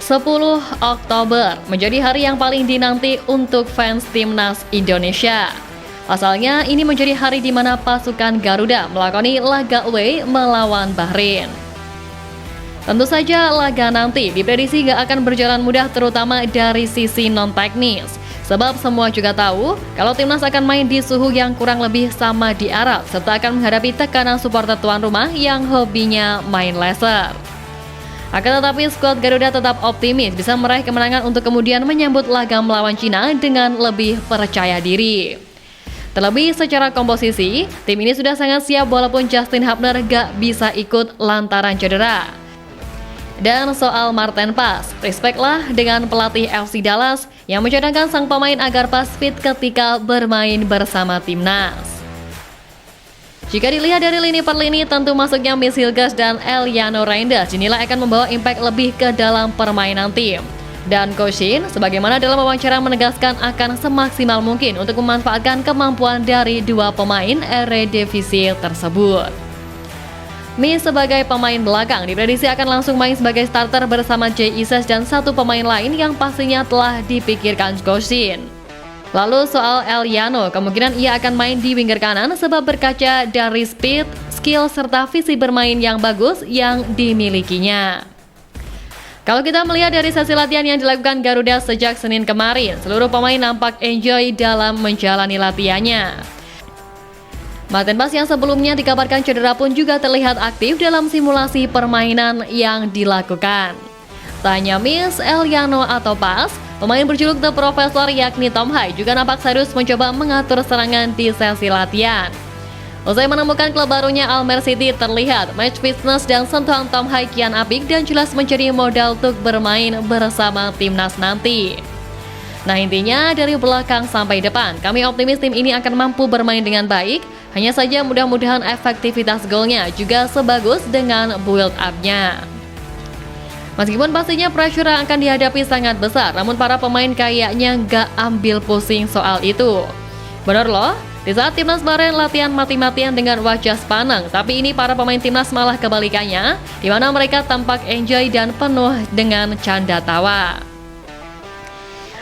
10 Oktober menjadi hari yang paling dinanti untuk fans timnas Indonesia. Pasalnya, ini menjadi hari di mana pasukan Garuda melakoni laga away melawan Bahrain. Tentu saja laga nanti diprediksi gak akan berjalan mudah, terutama dari sisi non-teknis. Sebab semua juga tahu kalau timnas akan main di suhu yang kurang lebih sama di Arab, serta akan menghadapi tekanan supporter tuan rumah yang hobinya main laser. Akan tetapi skuad Garuda tetap optimis bisa meraih kemenangan untuk kemudian menyambut laga melawan Cina dengan lebih percaya diri. Terlebih secara komposisi, tim ini sudah sangat siap walaupun Justin Hubner gak bisa ikut lantaran cedera. Dan soal Marten Pas, respect lah dengan pelatih FC Dallas yang mencadangkan sang pemain agar pas fit ketika bermain bersama timnas. Jika dilihat dari lini per lini, tentu masuknya Miss Hilgers dan Eliano Reinders dinilai akan membawa impact lebih ke dalam permainan tim. Dan Coach Shin, sebagaimana dalam wawancara menegaskan akan semaksimal mungkin untuk memanfaatkan kemampuan dari dua pemain Eredivisie tersebut. Miss sebagai pemain belakang diprediksi akan langsung main sebagai starter bersama Jay Ises dan satu pemain lain yang pastinya telah dipikirkan Coach Shin. Lalu soal Eliano, kemungkinan ia akan main di winger kanan sebab berkaca dari speed, skill, serta visi bermain yang bagus yang dimilikinya. Kalau kita melihat dari sesi latihan yang dilakukan Garuda sejak Senin kemarin, seluruh pemain nampak enjoy dalam menjalani latihannya. Marten Pas yang sebelumnya dikabarkan cedera pun juga terlihat aktif dalam simulasi permainan yang dilakukan. Tanya Miss, Eliano atau Pas, pemain berjuluk The Professor yakni Tom Hai juga nampak serius mencoba mengatur serangan di sesi latihan. Usai menemukan klub barunya Almer City, terlihat match fitness dan sentuhan Tom Hai kian apik dan jelas menjadi modal untuk bermain bersama timnas nanti. Nah intinya dari belakang sampai depan, kami optimis tim ini akan mampu bermain dengan baik. Hanya saja mudah-mudahan efektivitas golnya juga sebagus dengan build up-nya. Meskipun pastinya pressure yang akan dihadapi sangat besar, namun para pemain kayaknya gak ambil pusing soal itu. Bener loh, di saat timnas Bahrain latihan mati-matian dengan wajah sepanang, tapi ini para pemain timnas malah kebalikannya, di mana mereka tampak enjoy dan penuh dengan canda tawa.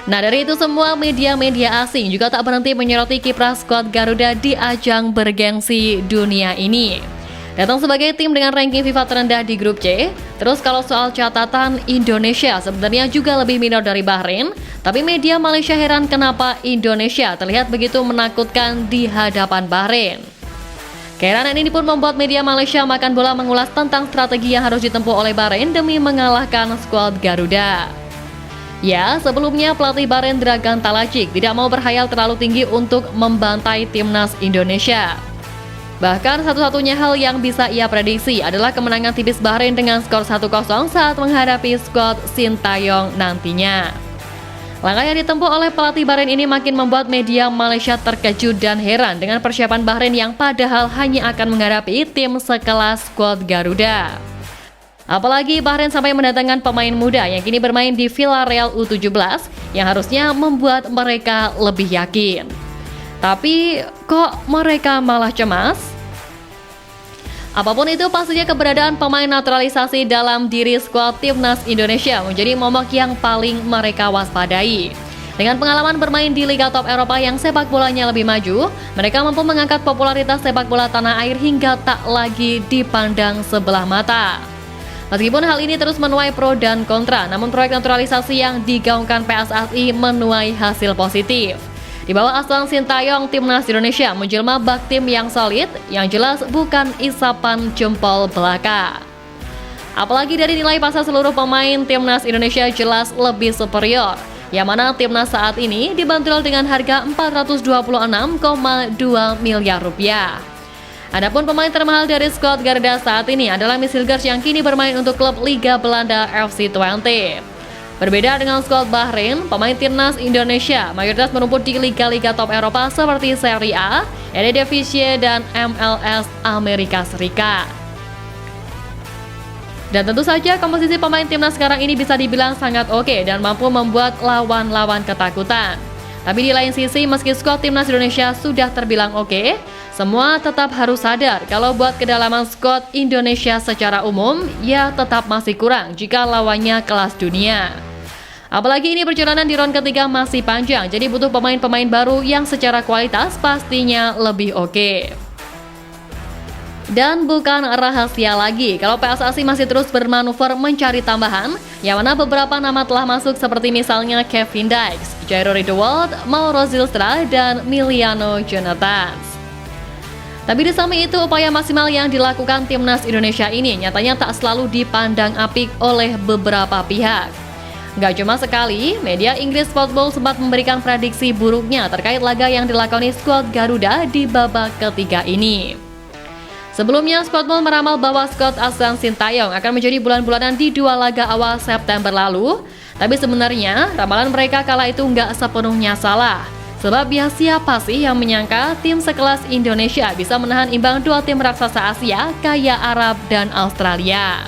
Nah dari itu semua, media-media asing juga tak berhenti menyoroti kiprah skuad Garuda di ajang bergengsi dunia ini. Datang sebagai tim dengan ranking FIFA terendah di grup C. Terus kalau soal catatan, Indonesia sebenarnya juga lebih minor dari Bahrain, tapi media Malaysia heran kenapa Indonesia terlihat begitu menakutkan di hadapan Bahrain. Keheranan ini pun membuat media Malaysia makan bola mengulas tentang strategi yang harus ditempuh oleh Bahrain demi mengalahkan skuad Garuda. Ya, sebelumnya pelatih Bahrain Dragan Talacik tidak mau berhayal terlalu tinggi untuk membantai timnas Indonesia. Bahkan satu-satunya hal yang bisa ia prediksi adalah kemenangan tipis Bahrain dengan skor 1-0 saat menghadapi skuad Sintayong nantinya. Langkah yang ditempuh oleh pelatih Bahrain ini makin membuat media Malaysia terkejut dan heran dengan persiapan Bahrain yang padahal hanya akan menghadapi tim sekelas skuad Garuda. Apalagi Bahrain sampai mendatangkan pemain muda yang kini bermain di Villarreal U17 yang harusnya membuat mereka lebih yakin. Tapi kok mereka malah cemas? Apapun itu, pastinya keberadaan pemain naturalisasi dalam diri skuad timnas Indonesia menjadi momok yang paling mereka waspadai. Dengan pengalaman bermain di Liga Top Eropa yang sepak bolanya lebih maju, mereka mampu mengangkat popularitas sepak bola tanah air hingga tak lagi dipandang sebelah mata. Meskipun hal ini terus menuai pro dan kontra, namun proyek naturalisasi yang digaungkan PSSI menuai hasil positif. Di bawah asuhan Sintayong, timnas Indonesia menjelma bak tim yang solid, yang jelas bukan isapan jempol belaka. Apalagi dari nilai pasar seluruh pemain, timnas Indonesia jelas lebih superior, yang mana timnas saat ini dibanderol dengan harga 426,2 miliar rupiah. Adapun pemain termahal dari skuad Garuda saat ini adalah Miss Hilgers yang kini bermain untuk klub Liga Belanda FC Twente. Berbeda dengan skuad Bahrain, pemain timnas Indonesia mayoritas merumput di liga-liga top Eropa seperti Serie A, Eredivisie, dan MLS Amerika Serikat. Dan tentu saja komposisi pemain timnas sekarang ini bisa dibilang sangat oke dan mampu membuat lawan-lawan ketakutan. Tapi di lain sisi, meski skuad timnas Indonesia sudah terbilang oke, semua tetap harus sadar kalau buat kedalaman skuad Indonesia secara umum, ya tetap masih kurang jika lawannya kelas dunia. Apalagi ini perjalanan di round ketiga masih panjang, jadi butuh pemain-pemain baru yang secara kualitas pastinya lebih oke. Dan bukan rahasia lagi, kalau PSSI masih terus bermanuver mencari tambahan, yang mana beberapa nama telah masuk seperti misalnya Kevin Dykes, Jairo Riedewald, Mauro Zylstra, dan Miliano Jonathans. Tapi di samping itu, upaya maksimal yang dilakukan timnas Indonesia ini nyatanya tak selalu dipandang apik oleh beberapa pihak. Gak cuma sekali, media Inggris Football sempat memberikan prediksi buruknya terkait laga yang dilakoni skuad Garuda di babak ketiga ini. Sebelumnya, Spotball meramal bahwa skuad Ahsan Sintayong akan menjadi bulan-bulanan di 2 laga awal September lalu. Tapi sebenarnya, ramalan mereka kala itu nggak sepenuhnya salah. Sebab ya siapa sih yang menyangka tim sekelas Indonesia bisa menahan imbang 2 tim raksasa Asia kayak Arab dan Australia.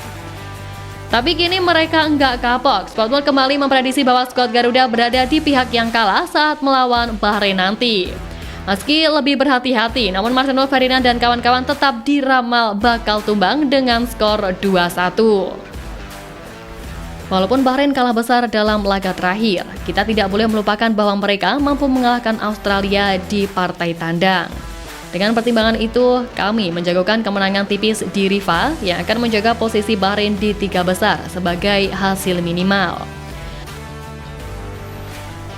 Tapi kini mereka nggak kapok. Spotball kembali memprediksi bahwa skuad Garuda berada di pihak yang kalah saat melawan Bahrain nanti. Meski lebih berhati-hati, namun Marcelo Ferdinand dan kawan-kawan tetap diramal bakal tumbang dengan skor 2-1. Walaupun Bahrain kalah besar dalam laga terakhir, kita tidak boleh melupakan bahwa mereka mampu mengalahkan Australia di partai tandang. Dengan pertimbangan itu, kami menjagokan kemenangan tipis di rival yang akan menjaga posisi Bahrain di 3 besar sebagai hasil minimal.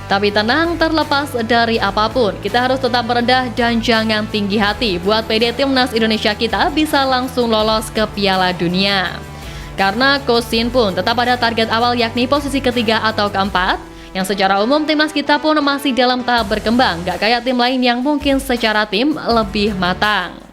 Tapi tenang, terlepas dari apapun, kita harus tetap merendah dan jangan tinggi hati buat PD Timnas Indonesia kita bisa langsung lolos ke Piala Dunia. Karena Coach Shin pun tetap ada target awal yakni posisi ketiga atau keempat, yang secara umum timnas kita pun masih dalam tahap berkembang, gak kayak tim lain yang mungkin secara tim lebih matang.